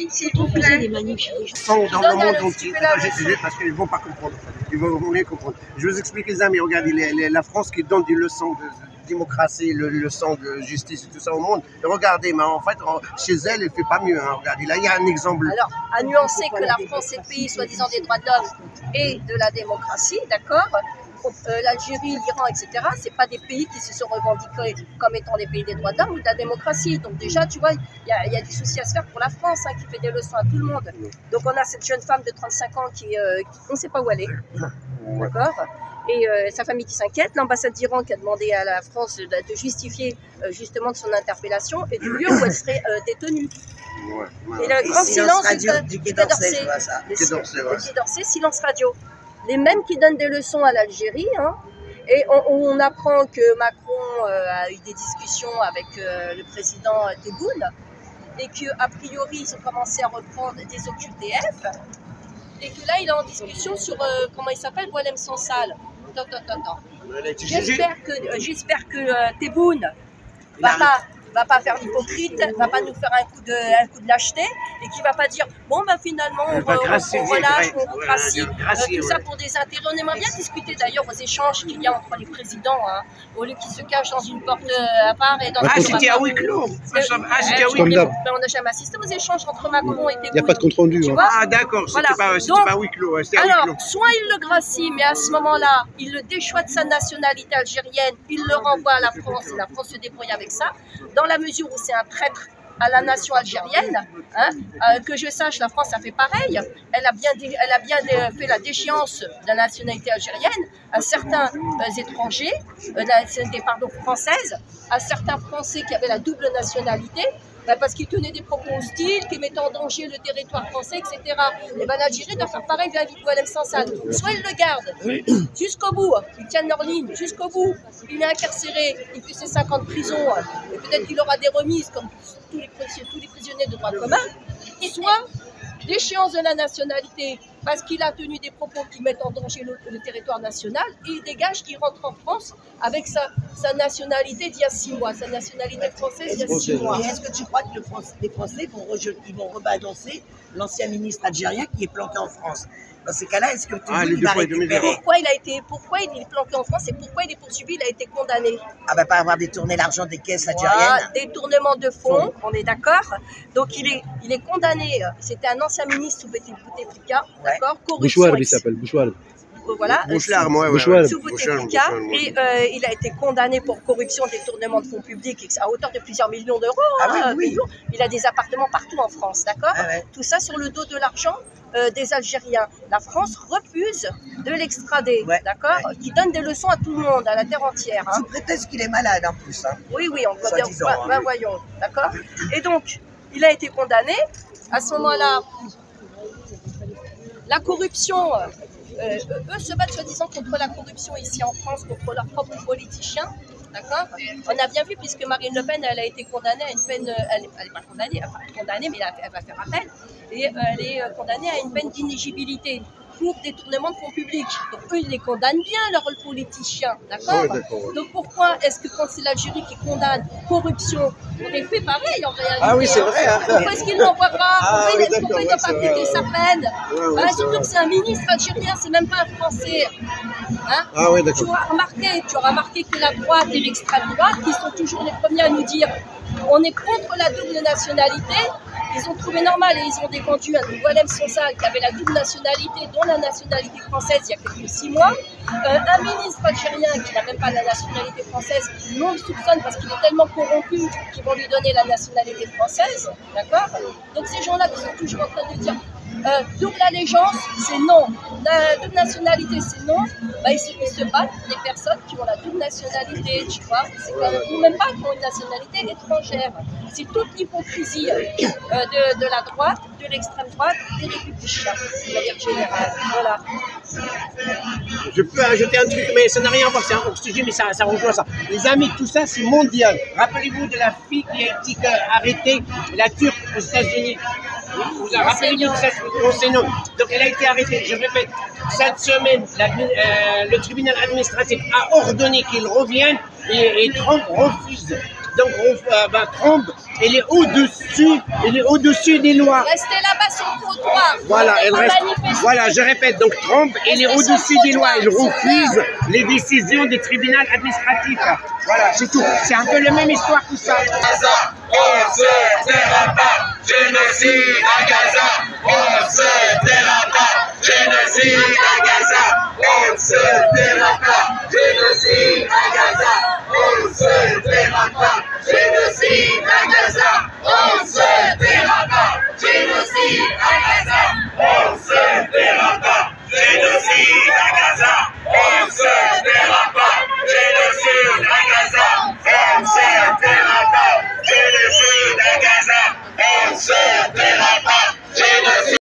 S'il vous plaît. Sont dans le monde entier. Parce qu'ils ne vont pas comprendre. Ils vont rien comprendre. Je vous explique, les amis. Regardez, la France qui donne des leçons de démocratie, leçons de justice et tout ça au monde. Et regardez, mais en fait, chez elle, elle ne fait pas mieux. Hein. Regardez, là, il y a un exemple. Alors, à nuancer que la France est le pays, soi-disant, des droits de l'homme et de la démocratie, d'accord. L'Algérie, l'Iran, etc., ce n'est pas des pays qui se sont revendiqués comme étant des pays des droits de l'homme ou de la démocratie. Donc déjà, tu vois, il y a des soucis à se faire pour la France, hein, qui fait des leçons à tout le monde. Donc on a cette jeune femme de 35 ans qui on ne sait pas où elle est, d'accord. Et sa famille qui s'inquiète, l'ambassade d'Iran qui a demandé à la France de justifier justement de son interpellation et du lieu où elle serait détenue. Et le grand silence du Quai d'Orsay, silence radio. Les mêmes qui donnent des leçons à l'Algérie, hein, et on apprend que Macron a eu des discussions avec le président Tebboune, et qu'a priori ils ont commencé à reprendre des OQTF, et que là il est en discussion sur, comment il s'appelle, Boualem Sansal. J'espère que Tebboune va pas faire l'hypocrite, va pas nous faire un coup de lâcheté et qui va pas dire bon ben finalement on relâche, on regracie, tout ça pour des intérêts. On aimerait bien discuter d'ailleurs aux échanges qu'il y a entre les présidents, hein, au lieu qu'ils se cachent dans une porte à part et dans c'était à huis clos. On n'a jamais assisté aux échanges entre Macron et Tebboune. Il n'y a pas de compte rendu. Hein. Ah d'accord, c'était pas à huis clos. Alors, soit il le gracie, mais à ce moment-là, il le déchoit de sa nationalité algérienne, il le renvoie à la France et la France se débrouille avec ça. Dans la mesure où c'est un traître à la nation algérienne, hein, que je sache, la France a fait pareil. Elle a bien fait la déchéance de la nationalité algérienne à certains étrangers, françaises, à certains Français qui avaient la double nationalité, parce qu'ils tenaient des propos hostiles, qui mettaient en danger le territoire français, etc. Et ben l'Algérie doit faire pareil vis-à-vis de Boualem Sansal. Soit ils le gardent jusqu'au bout, ils tiennent leur ligne jusqu'au bout, il est incarcéré, il fait ses 5 ans de prison, et peut-être qu'il aura des remises comme tous les prisonniers de droit commun, soit déchéance de la nationalité parce qu'il a tenu des propos qui mettent en danger le territoire national et il dégage qu'il rentre en France avec sa nationalité d'il y a 6 mois, sa nationalité française d'il y a 6 mois. Et est-ce que tu crois que les Français vont rebalancer l'ancien ministre algérien qui est planté en France? Dans ces cas-là, est-ce que tu va récupérer? Pourquoi il est planqué en France et pourquoi il est poursuivi, il a été condamné? Ah ben pas avoir détourné l'argent des caisses algériennes. Détournement de fonds, on est d'accord. Donc il est condamné, c'était un ancien ministre sous Bouteflika, d'accord? Bouchouard, il s'appelle, Bouchouard. Voilà, Bouchouard. sous Bouteflika, et il a été condamné pour corruption, détournement de fonds publics à hauteur de plusieurs millions d'euros. Oui. Il a des appartements partout en France, d'accord? Tout ça sur le dos de l'argent des Algériens. La France refuse de l'extrader, d'accord? Qui donne des leçons à tout le monde, à la terre entière. Sous prétexte qu'il est malade en plus. Hein. Oui, on peut dire, voyons, d'accord? Et donc, il a été condamné. À ce moment-là, la corruption, eux se battent soi-disant contre la corruption ici en France, contre leurs propres politiciens. D'accord. On a bien vu, puisque Marine Le Pen, elle a été condamnée à une peine, elle n'est pas condamnée, mais elle va faire appel, et elle est condamnée à une peine d'inéligibilité pour détournement de fonds publics. Donc eux, ils les condamnent bien, leurs politiciens, d'accord? Donc pourquoi est-ce que quand c'est l'Algérie qui condamne corruption, on les fait pareil en réalité? Ah oui, c'est vrai. Hein. Pourquoi est-ce qu'il n'envoie pas? Pourquoi il n'a pas appliqué sa peine? Surtout que c'est un ministre algérien, c'est même pas un Français. Hein? Ah oui, d'accord. Tu auras remarqué que la droite et l'extrême droite, qui sont toujours les premiers à nous dire on est contre la double nationalité, ils ont trouvé normal et ils ont défendu un Boualem Sansal qui avait la double nationalité, dont la nationalité française il y a quelques 6 mois. Un ministre algérien qui n'a même pas la nationalité française, non le soupçonne parce qu'il est tellement corrompu qu'ils vont lui donner la nationalité française. D'accord? Donc ces gens-là qui sont toujours en train de dire double allégeance, c'est non. La double nationalité, c'est non. Bah, ils se battent pour des personnes qui ont la double nationalité, tu vois. Ou même pas qui ont une nationalité étrangère. C'est toute l'hypocrisie de la droite, de l'extrême droite, des républicains, de manière générale. Voilà. Je peux ajouter un truc, mais ça n'a rien à voir, c'est un sujet, mais ça rejoint ça. Les amis, tout ça, c'est mondial. Rappelez-vous de la fille qui a été arrêtée, la Turque aux États-Unis. vous a rappelé toute cette enseignante. Donc elle a été arrêtée, je répète, cette semaine, le tribunal administratif a ordonné qu'il revienne et Trump refuse. Donc Trump, il est au-dessus des lois. Restez là-bas sur le trottoir. Voilà, voilà, je répète, donc Trump, il est au-dessus des lois, il refuse les décisions des tribunaux administratifs. Voilà, c'est tout. C'est un peu la même histoire que ça. On se taira pas, génocide à Gaza. On se taira pas, génocide à Gaza. On se taira pas.